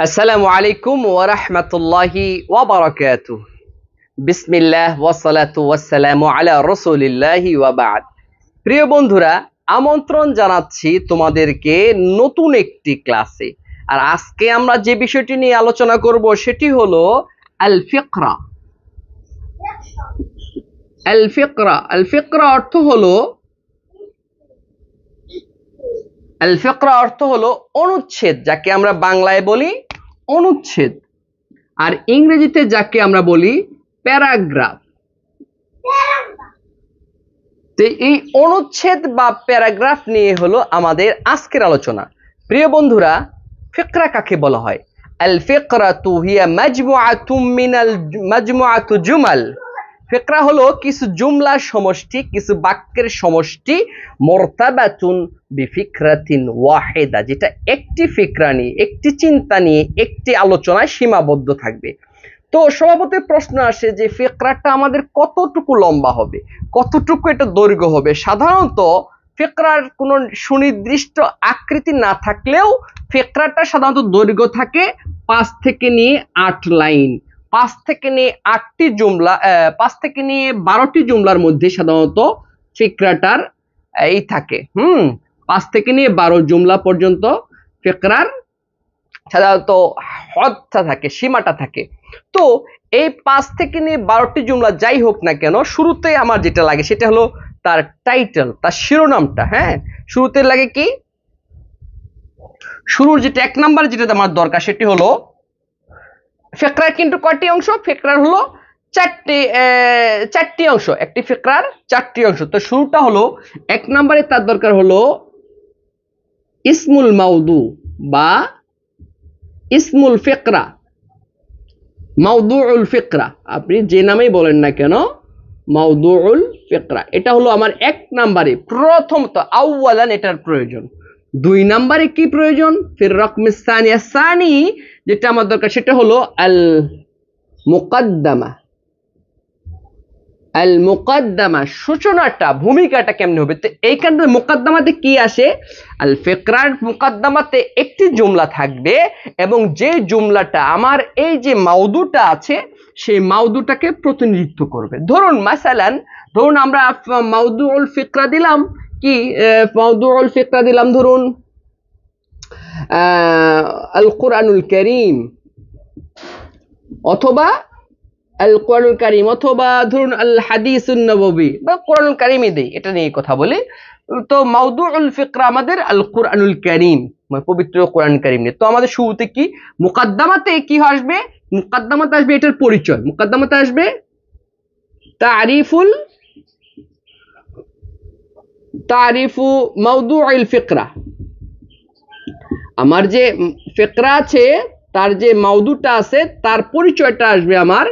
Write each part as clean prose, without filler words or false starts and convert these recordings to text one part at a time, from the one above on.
আসসালামু আলাইকুম ওয়া রাহমাতুল্লাহি ওয়া বারাকাতুহু। বিসমিল্লাহ ওয়া সালাতু ওয়াস সালামু আলা রাসূলিল্লাহি ওয়া বা'দ। প্রিয় বন্ধুরা, আমন্ত্রণ জানাচ্ছি তোমাদেরকে নতুন একটি ক্লাসে। আর আজকে আমরা যে বিষয়টি নিয়ে আলোচনা করব সেটি হলো আল ফিকরা। আল ফিকরা, আল ফিকরা অর্থ হলো অনুচ্ছেদ, যাকে আমরা বাংলায় বলি অনুচ্ছেদ, আর ইংরেজিতে যাকে আমরা বলি প্যারাগ্রাফ। তো এই অনুচ্ছেদ বা প্যারাগ্রাফ নিয়ে হলো আমাদের আজকের আলোচনা। প্রিয় বন্ধুরা, ফিকরা কাকে বলা হয়? আল ফিকরাতু হিয়া মাজমুআতু জুমাল। ফিকরা হলো কিছু জুমলার সমষ্টি, কিছু বাক্যের সমষ্টি, মুরতাবাতুন বিফিকরাতিন ওয়াহিদা, যেটা একটি ফিকরা নিয়ে, একটি চিন্তা নিয়ে, একটি আলোচনায় সীমাবদ্ধ থাকবে। তো স্বভাবতই প্রশ্ন আসে যে ফিকরাটা আমাদের কতটুকু লম্বা হবে, কতটুকু এটা দৈর্ঘ্য হবে। সাধারণত ফিকরার কোনো সুনির্দিষ্ট আকৃতি না থাকলেও ফিকরাটা সাধারণত দৈর্ঘ্য থাকে 5 থেকে নিয়ে 8 লাইন, 5 থেকে নিয়ে 8টি জুমলা, 5 থেকে নিয়ে 12টি জুমলার মধ্যে সাধারণত ফিকরাটার এই থাকে। 5 থেকে নিয়ে 12 জুমলা পর্যন্ত ফিকরার সাধারণত হদটা থাকে, সীমাটা থাকে। তো এই 5 থেকে নিয়ে 12টি জুমলা যাই হোক না কেন, শুরুতে আমার যেটা লাগে সেটা হলো তার টাইটেল, তার শিরোনামটা। শুরুতে লাগে কি, শুরুর যেটা 1 নাম্বার যেটা আমার দরকার সেটি হলো ফিকরার কিন্তু কয়টি অংশ? ফিকরার হলো চারটি অংশ, একটি ফিকরার 4টি অংশ। তো শুরুটা হলো 1 নম্বরে তার দরকার হলো ইসমুল মাউদু বা ইসমুল ফিকরা, মাউদুউল ফিকরা, আপনি যে নামেই বলেন না কেন, মাউদুউল ফিকরা, এটা হলো আমার 1 নম্বরে প্রথমত আউয়ালান এটার প্রয়োজন। 2 নম্বরে কি প্রয়োজন? ফির রকমিস সানিয়া, সানি যেটা আমার দরকার সেটা হলো আল মুকদ্দমা। আল মুকদ্দমা, সূচনাটা, ভূমিকাটা কেমনে হবে? তো এইখানে মুকদ্দমাতে কি আসে? আল ফিকরার মুকদ্দমাতে একটি জুমলা থাকবে এবং যে জুমলাটা আমার এই যে মাউদুটা আছে সেই মাউদুটাকে প্রতিনিধিত্ব করবে। ধরুন মাসালান, ধরুন আমরা মাউদুউল ফিকরা দিলাম কি, মাউদুউল ফিকরা দিলাম ধরুন আল কুরআনুল কারীম, অথবা আল কোরআনুল কারীম, অথবা ধরুন আল হাদিসুন নববী, বা কোরআনুল কারীমই দেই, এটা নিয়ে কথা বলি। তো মাউদুউল ফিকরা আমাদের আল কোরআনুল কারীম, মানে পবিত্র কোরআন কারীম নিয়ে। তো আমাদের শুরুতে কি মুকদ্দমাতে কি আসবে? মুকদ্দমাতে আসবে এটার পরিচয়, মুকদ্দমাতে আসবে তারিফু মাউদুউল ফিকরা। আমার যে ফিকরা আছে তার যে মাউদুটা আছে তার পরিচয়টা আসবে আমার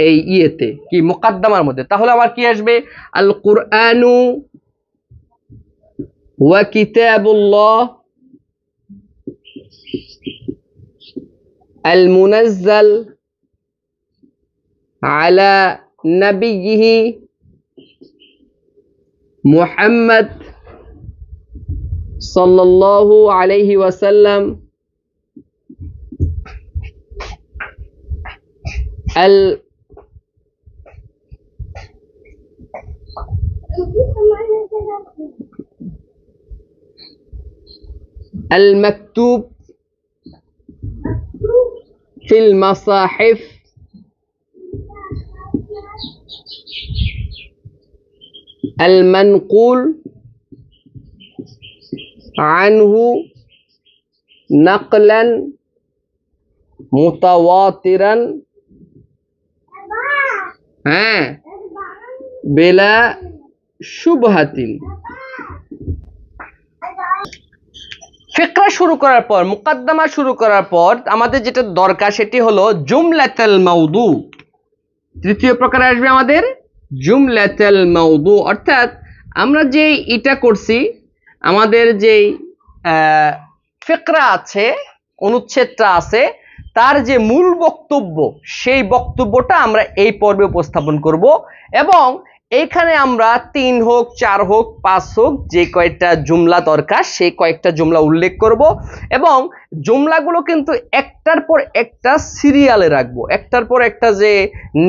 এই ইয়েতে, কি মুকদ্দমার মধ্যে। তাহলে আমার কি আসবে? আল কুরআনু ওয়া কিতাবুল্লাহ আল মুনাজ্জাল আলা নবিয়িহি মুহাম্মদ সাল্লাল্লাহু আলাইহি ওয়াসাল্লাম আল المكتوب في المصاحف المنقول عنه نقلا متواترا بلا شبهة। ফিকরা শুরু করার পর, মুকদ্দমা শুরু করার পর আমাদের যেটা দরকার সেটি হলো জুমলাতুল মাউদু। তৃতীয় প্রকারে আসবে আমাদের জুমলাতুল মাউদু, অর্থাৎ আমরা যে এটা করছি, আমাদের যেই ফিকরা আছে, অনুচ্ছেদটা আছে, তার যে মূল বক্তব্য সেই বক্তব্যটা আমরা এই পর্বে উপস্থাপন করব এবং এইখানে আমরা 3 হোক 4 হোক 5 হোক যে কয়টা জুমলা দরকার সেই কয়েকটা জুমলা উল্লেখ করব এবং জুমলাগুলো কিন্তু একটার পর একটা সিরিয়ালে রাখবো, একটার পর একটা যে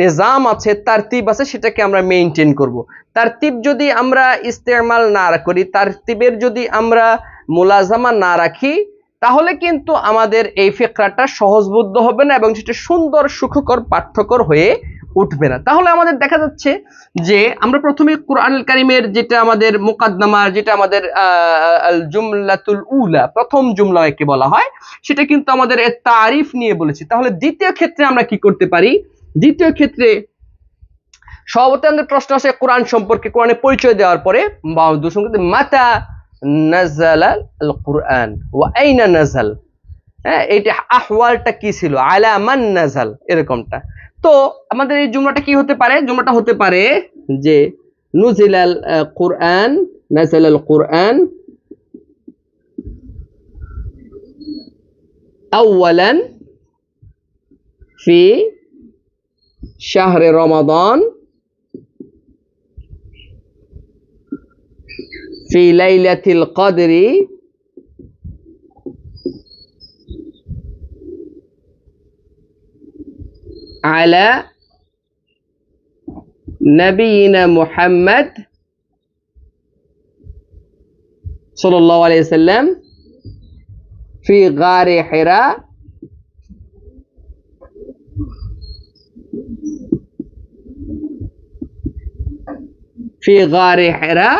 নিজাম আছে তারতিব আছে সেটাকে আমরা মেইনটেইন করব। তারতিব যদি আমরা ইস্তেমাল না করি, তারতিবের যদি আমরা মুলাজামা না রাখি, তাহলে কিন্তু আমাদের এই ফিকরাটা সহজবোধ্য হবে না এবং সেটা সুন্দর সুখকর পাঠ্যকর হয়ে উঠবে না। তাহলে আমাদের দেখা যাচ্ছে যে আমরা প্রথমে কোরআনুল কারীমের যেটা আমাদের মুকাদ্দমা, যেটা আমাদের আল জুমলাতুল উলা, প্রথম জুমলা একে বলা হয়, সেটা কিন্তু আমাদের এর তারিফ নিয়ে বলেছি। তাহলে দ্বিতীয় ক্ষেত্রে আমরা কি করতে পারি? দ্বিতীয় ক্ষেত্রে সর্বপ্রথম আমাদের প্রশ্ন আসে কোরআন সম্পর্কে, কোরআনের পরিচয় দেওয়ার পরে মাতা নাযালা আল কুরআন ওয়া আইনা নাযাল, হ্যাঁ, এটা আহওয়ালটা কি ছিল, আলা মান নাযাল, এরকমটা। তো আমাদের এই জুমলাটা কি হতে পারে? জুমলাটা হতে পারে যে নুজিলাল কুরআন, নাযালাল কুরআন আওয়ালান ফি শাহরে রমাদান ফি লাইলাতিল কদরি আলা নবিয়িনা মুহাম্মদ সাল্লাল্লাহু আলাইহি ওয়াসাল্লাম ফি গারে হিরা ফি গারে হিরা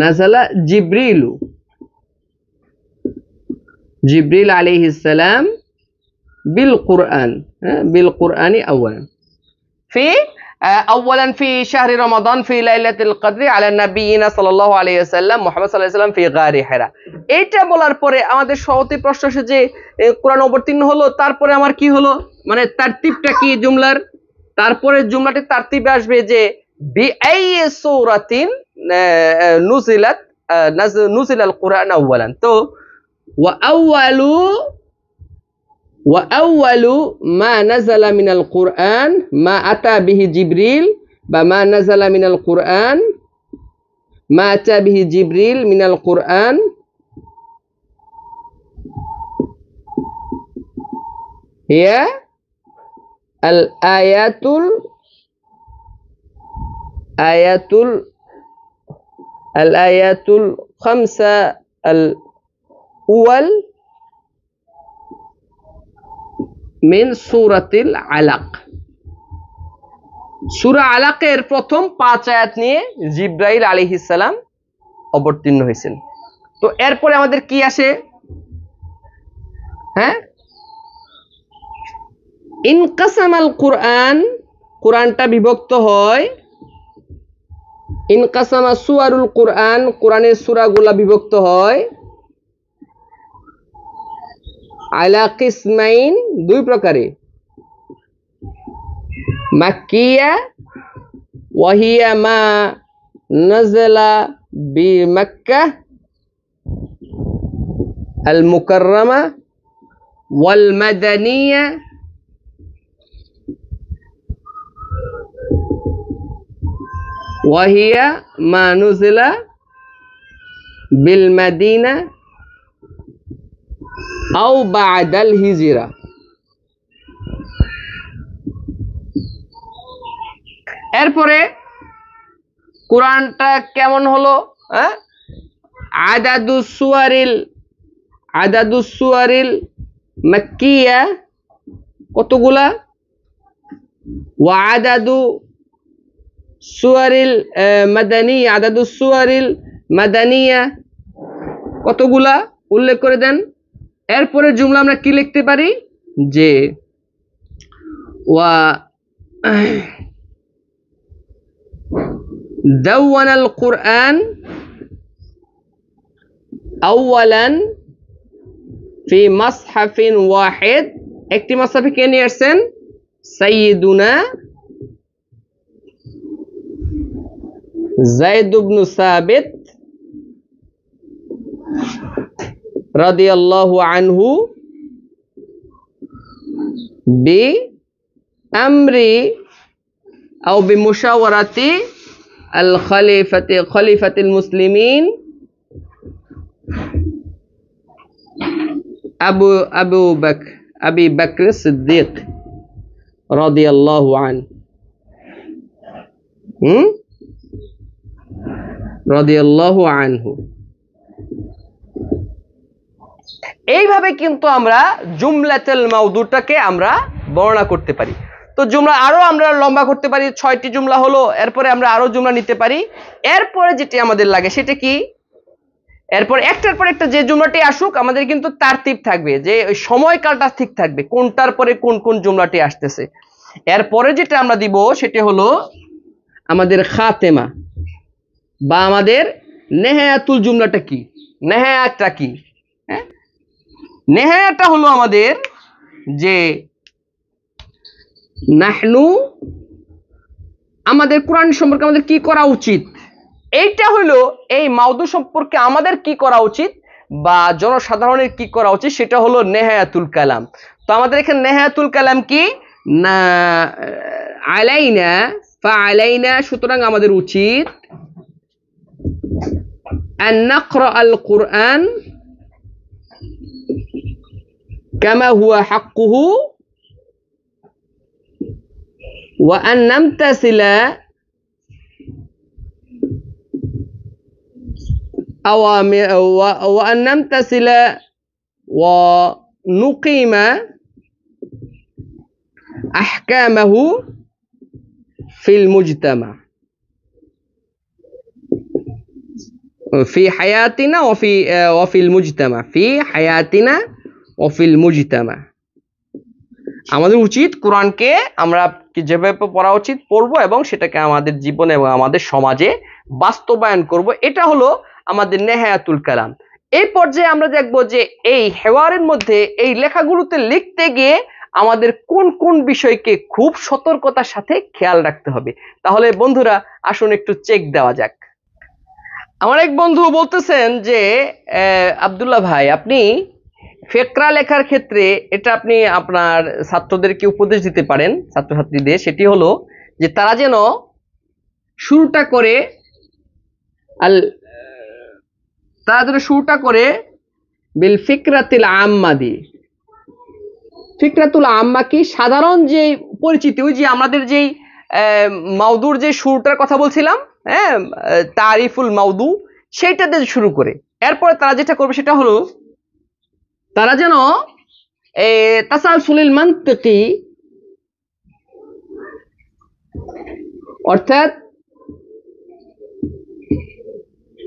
নাযালা জিবরিল আলাইহিস সালাম বিল কুরআন, বিল কুরআনি আওয়ালান ফি শাহরি রমাদান ফি লাইলাতুল কদরি আলা নবিয়িনা সাল্লাল্লাহু আলাইহি ওয়াসাল্লাম মুহাম্মদ সাল্লাল্লাহু আলাইহি ওয়াসাল্লাম ফি গারি হিরা। এইটা বলার পরে আমাদের সহজেই প্রশ্ন আসে যে কোরআন অবতীর্ণ হলো, তারপরে আমার কি হলো, মানে তারতিবটা কি জুমলার? তারপরে জুমলাটি তারতিবে আসবে যে বিআই সূরাতিন নুজিলাল কুরআন আওয়ালান। তো وأول ما نزل من القرآن ما أتى به جبريل ما نزل من القرآن ما أتى به جبريل من القرآن هي الآيات الخمسة الأول মিন সূরাতিল আলাক। সূরা আলাকের প্রথম 5 আয়াত নিয়ে জিবরাইল আলাইহিস সালাম অবতীর্ণ হয়েছেন। তো এরপরে আমাদের কি আসে? হ্যাঁ, ইনকাসামাল কুরআন, কুরআনটা বিভক্ত হয়। ইনকাসামা সুয়ারুল কুরআন, কুরআনের সূরাগুলা বিভক্ত হয় আলা কিসমাইন, 2 প্রকারে, মাক্কিয়া ওয়াহিয়া মা নাযালা বি মক্কাহ আল মুকাররমা ওয়াল মাদানিয়া ওয়াহিয়া মা নুজিলা বিল মাদিনা আও বাদাল হিজরা। এরপরে কোরআনটা কেমন হলো? আদাদুস সুয়ারিল মাক্কিয়া কতগুলা? ওয়া আদাদু সুয়ারিল মাদানিয়া, আদাদুস সুয়ারিল মাদানিয়া কতগুলা উল্লেখ করে দেন। এরপরে জুমলা আমরা কি লিখতে পারি? যে ওয়া দাওয়ানাল কুরআন আওয়ালান ফি মাসহাফিন ওয়াহিদ, একটি মাসহাফে কে নিয়ে আসছেন? সাইয়্যিদুনা যায়েদ ইবনে সাবিত রাদিয়াল্লাহু আনহু বি আমরি আও বিমুশাওয়ারাতি আল খলিফাতিল মুসলিমিন আবি বকর সিদ্দিক রাদিয়াল্লাহু আনহু রাদিয়াল্লাহু আনহু। এইভাবে কিন্তু আমরা জুমলাতুল মাউদুটাকে আমরা বর্ণনা করতে পারি। তো জুমলা আরো আমরা লম্বা করতে পারি, 6টি জুমলা হলো, এরপরে আমরা আরো জুমলা নিতে পারি। এরপরে যেটি আমাদের লাগে সেটা কি, এরপর একটার পর একটা যে জুমলাটি আসুক আমাদের কিন্তু তারতিব থাকবে, যে ওই সময়কালটা ঠিক থাকবে, কোনটার পরে কোন কোন জুমলাটি আসতেছে। এরপরে যেটা আমরা দিব সেটা হলো আমাদের খাতেমা বা আমাদের নেহায়াতুল জুমলাটা কি, নেহায়াতটা কি। হ্যাঁ, নেহায়াতটা হলো আমাদের যে নাহনু, আমাদের কোরআন সম্পর্কে আমাদের কি করা উচিত, এইটা হলো এই মাউদু সম্পর্কে আমাদের কি করা উচিত বা জনসাধারণের কি করা উচিত, সেটা হলো নেহায়াতুল কালাম। তো আমাদের এখানে নেহায়াতুল কালাম কি না, আলাইনা ফাআলাইনা, সুতরাং আমাদের উচিত আন নাকরা আল কুরআন কামা হুয়া হাক্কুহু ওয়া আন নামতাসিলা وأن نمتثل ونقيم أحكامه في المجتمع في حياتنا وفي المجتمع في حياتنا وفي المجتمع। আমাদের উচিত কোরআনকে আমরা যেভাবে পড়া উচিত পড়বো এবং সেটাকে আমাদের জীবনে এবং আমাদের সমাজে বাস্তবায়ন করব, এটা হলো আমাদের নেহায়াতুল কালাম। এই পর্যায়ে আমরা দেখবো যে এই হেওয়ারের মধ্যে এই লেখাগুলোতে লিখতে গিয়ে আমাদের কোন কোন বিষয়কে খুব সতর্কতার সাথে খেয়াল রাখতে হবে। তাহলে বন্ধুরা আসুন একটু চেক দেওয়া যাক। আমার এক বন্ধু বলতেছেন যে আব্দুল্লাহ ভাই, আপনি ফিকরা লেখার ক্ষেত্রে এটা আপনি আপনার ছাত্রদেরকে উপদেশ দিতে পারেন, ছাত্রছাত্রীদের, সেটি হলো যে তারা যেন শুরুটা করে বিল ফিকরাতিল আম্মা দিয়ে। ফিকরাতুল আম্মা কি, সাধারণ যে পরিচিতি, ওই যে আমাদের যেই মাউদুর যে শুরুটার কথা বলছিলাম, হ্যাঁ, তারিফুল মাউদু, সেইটা দিয়ে শুরু করে এরপরে তারা যেটা করবে সেটা হলো তারা যেন তাসালসুলিল মানতিকি, অর্থাৎ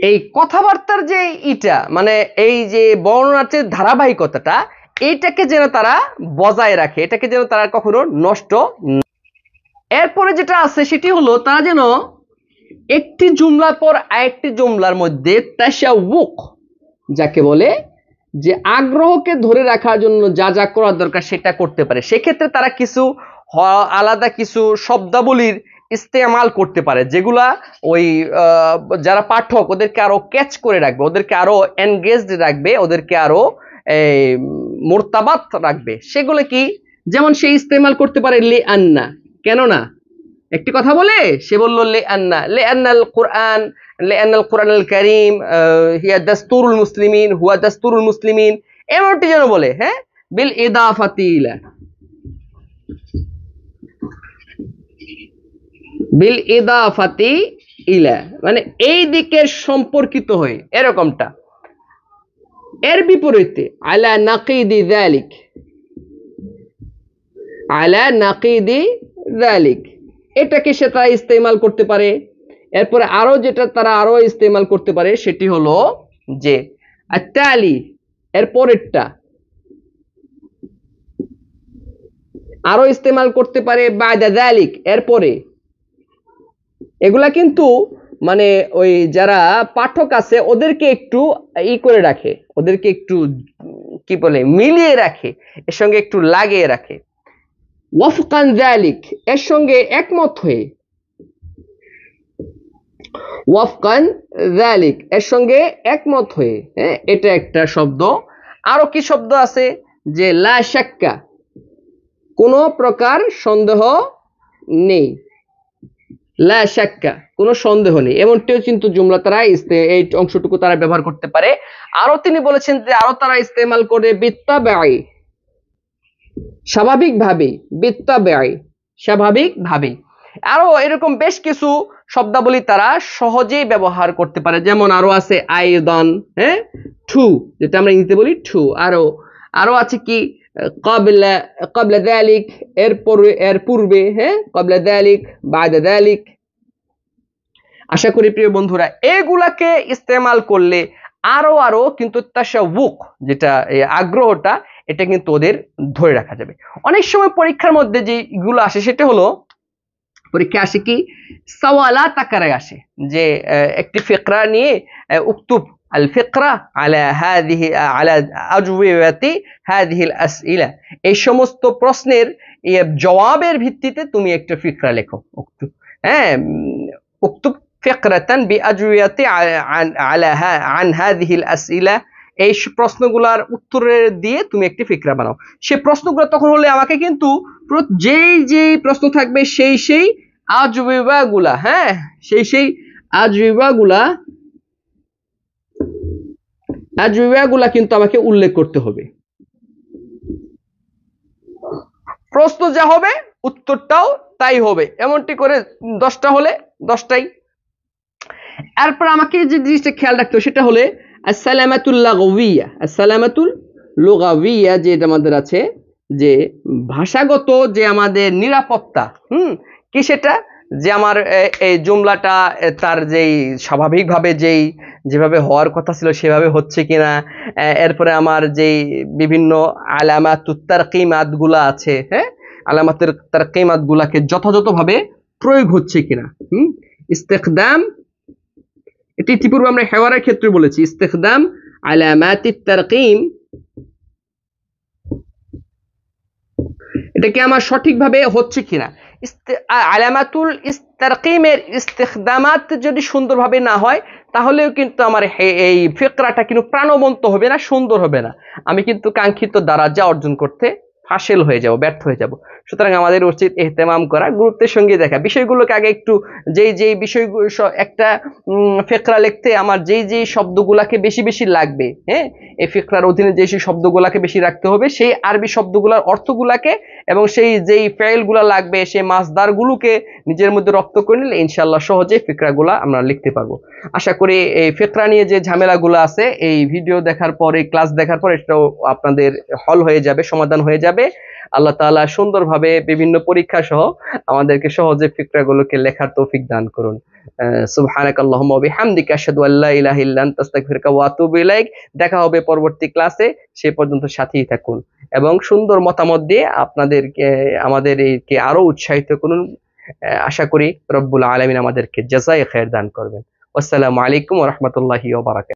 এই কথাবার্তার যে ইটা, মানে এই যে বর্ণনার যে ধারাবাহিকতাটা, এইটাকে যেন তারা বজায় রাখে, এটাকে যেন তারা কখনো নষ্ট। এরপরে যেটা আছে সেটি হলো তারা যেন একটি জুমলার পর আরেকটি জুমলার মধ্যে তাশাউক, যাকে বলে যে আগ্রহকে ধরে রাখার জন্য যা যা করার দরকার সেটা করতে পারে। সেক্ষেত্রে তারা কিছু আলাদা কিছু শব্দাবলীর ইস্তেমাল করতে পারে, যেগুলা ওই যারা পাঠক ওদেরকে আরো ক্যাচ করে রাখবে, ওদেরকে আরো এনগেজড রাখবে, ওদেরকে আরো মোরতাবাত রাখবে। সেগুলো কি, যেমন সে ইস্তেমাল করতে পারে লে আন্না, কেননা একটি কথা বলে সে বললো লে আন্নাল কুরআন, লিআন্নাল কুরআনুল কারীম হিয়া দাস্তুরুল মুসলিমিন, হুয়া দাস্তুরুল মুসলিমিন, এমনটি যেন বলে। হ্যাঁ, বিল ইদাফাতি ইলা, বিল ইদাফাতি ইলা, মানে এই দিকের সম্পর্কিত হয়ে, এরকমটা। এর বিপরীতে আলা নাকিদি যালিক, আলা নাকিদি যালিক, এটাকে সে তারা ইস্তেমাল করতে পারে। এরপরে আরো যেটা তারা আরো ইস্তেমাল করতে পারে সেটি হলো যে আতালি, এর পরেরটা আরো ইস্তেমাল করতে পারে বাদা যালিক, এরপরে। এগুলা কিন্তু মানে ওই যারা পাঠক আছে ওদেরকে একটু করে রাখে, ওদেরকে একটু কি বলে মিলিয়ে রাখে, এর সঙ্গে একটু লাগিয়ে রাখে। ওয়াফকান যালিক, এর সঙ্গে একমত হয়ে, ওয়াফকান যালিক, এর সঙ্গে একমত হয়ে। হ্যাঁ, এটা একটা শব্দ। আরো কি শব্দ আছে যে লা শাক্কা, কোনো প্রকার সন্দেহ নেই, লা শাক্কা, কোনো সন্দেহ নেই, এমনটিও কিন্তু জুমলা তারা এই অংশটুকু তারা ব্যবহার করতে পারে। আরো তিনি বলেছেন যে আরো তারা ইস্তেমাল করে বিত্তাবাই, স্বাভাবিকভাবে, বিত্তাবাই স্বাভাবিকভাবে। আরো এরকম বেশ কিছু শব্দাবলী তারা সহজেই ব্যবহার করতে পারে, যেমন আরো আছে আইদান, হ্যাঁ, টু, যেটা আমরা ইংরেজিতে বলি টু। আরো আছে কি ক্বাবলা, ক্বাবলা যালিক, এর পূর্বে, হ্যাঁ, ক্বাবলা যালিক, বাদা যালিক। আশা করি প্রিয় বন্ধুরা এগুলাকে ইস্তেমাল করলে আরো কিন্তু তাশাউক, যেটা আগ্রহটা, এটা কিন্তু ওদের ধরে রাখা যাবে। অনেক সময় পরীক্ষার মধ্যে যেগুলো আসে সেটা হলো, পরীক্ষা আসে কি সওয়ালাত আকারে আসে, যে একটি ফিকরা নিয়ে উক্তুব আল ফিকরা আলা হাযিহি আলা আজওয়াতি হাযিহিল আসইলা, এই সমস্ত প্রশ্নের জবাবের ভিত্তিতে তুমি একটা ফিকরা লেখো। উক্তুব, হ্যাঁ, উক্তুব ফিকরাতান বিআজওয়াতি আলা আন হাযিহিল আসইলা, এই প্রশ্নগুলোর উত্তরের দিয়ে তুমি একটি ফিকরা বানাও। সেই প্রশ্নগুলো তখন হলে আমাকে কিন্তু যেই প্রশ্ন থাকবে সেই আজওয়াগুলা, হ্যাঁ, সেই আজওয়াগুলা কিন্তু আমাকে উল্লেখ করতে হবে। প্রশ্ন যা হবে উত্তরটাও তাই হবে, এমনটি করে 10টা হলে 10টাই। এরপর আমাকে যে জিনিসটা খেয়াল রাখতে হবে সেটা হলে আসসালামাতুল লাগাবিয়া, আসসালামাতুল লুগাবিয়া, যে আমাদের আছে যে ভাষাগত যে আমাদের নিরাপত্তা, কি সেটা, যে আমার এই জুমলাটা তার যেই স্বাভাবিকভাবে যেভাবে হওয়ার কথা ছিল সেভাবে হচ্ছে কিনা, এরপরে আমার যেই বিভিন্ন আলামাতুত তারকিমাত গুলা আছে, হ্যাঁ, আলামাতের তারকিমাত গুলাকে যথাযথভাবে প্রয়োগ হচ্ছে কিনা। ইস্তেখদাম, এটি ইতিপূর্বে আমরা হেওয়ারের ক্ষেত্রে বলেছি, ইস্তেখদাম আলামাতিত তারকিম, এটা কি আমার সঠিকভাবে হচ্ছে কিনা। আলামাতুল তারকিমের ইস্তেখদামাত যদি সুন্দরভাবে না হয় তাহলেও কিন্তু আমার এই ফিকরাটা কিন্তু প্রাণবন্ত হবে না, সুন্দর হবে না, আমি কিন্তু কাঙ্ক্ষিত দারাজা অর্জন করতে ফাশেল হয়ে যাব, ব্যর্থ হয়ে যাব। সুতরাং আমাদের উচিত ইহতেমাম করা, গুরুত্বের সঙ্গে দেখা বিষয়গুলোকে আগে একটু, যেই বিষয়গুলো, একটা ফিকরা লিখতে আমার যেই শব্দগুলাকে বেশি লাগবে, হ্যাঁ, এই ফিকরার অধীনে যেই শব্দগুলাকে বেশি রাখতে হবে, সেই আরবি শব্দগুলোর অর্থগুলাকে এবং যেই ফাইলগুলো লাগবে সেই মাসদারগুলোকে নিজের মধ্যে রপ্ত করে নিলে ইনশাআল্লাহ সহজে ফিকরাগুলা আমরা লিখতে পারবো। আশা করি এই ফিকরা নিয়ে যে ঝামেলাগুলো আছে এই ভিডিও দেখার পরে, ক্লাস দেখার পরে, এটাও আপনাদের হল হয়ে যাবে, সমাধান হয়ে যাবে। আল্লাহ তাআলা সুন্দরভাবে বিভিন্ন পরীক্ষা সহ আমাদেরকে সহজে ফিকরাগুলোকে লেখার তৌফিক দান করুন। সুবহানাকাল্লাহুম্মা ওয়া বিহামদিকা আশহাদু আল্লা ইলাহা ইল্লা আনতা আস্তাগফিরুকা ওয়া আতুবু ইলাইক। দেখা হবে পরবর্তী ক্লাসে, সে পর্যন্ত সাথেই থাকুন এবং সুন্দর মতামত দিয়ে আমাদেরকে আরো উৎসাহিত করুন। আশা করি রব্বুল আলামিন আমাদেরকে জাযায়ে খায়ের দান করবেন। আসসালামু আলাইকুম ওয়া রাহমাতুল্লাহি ওয়া বারাকাতুহু।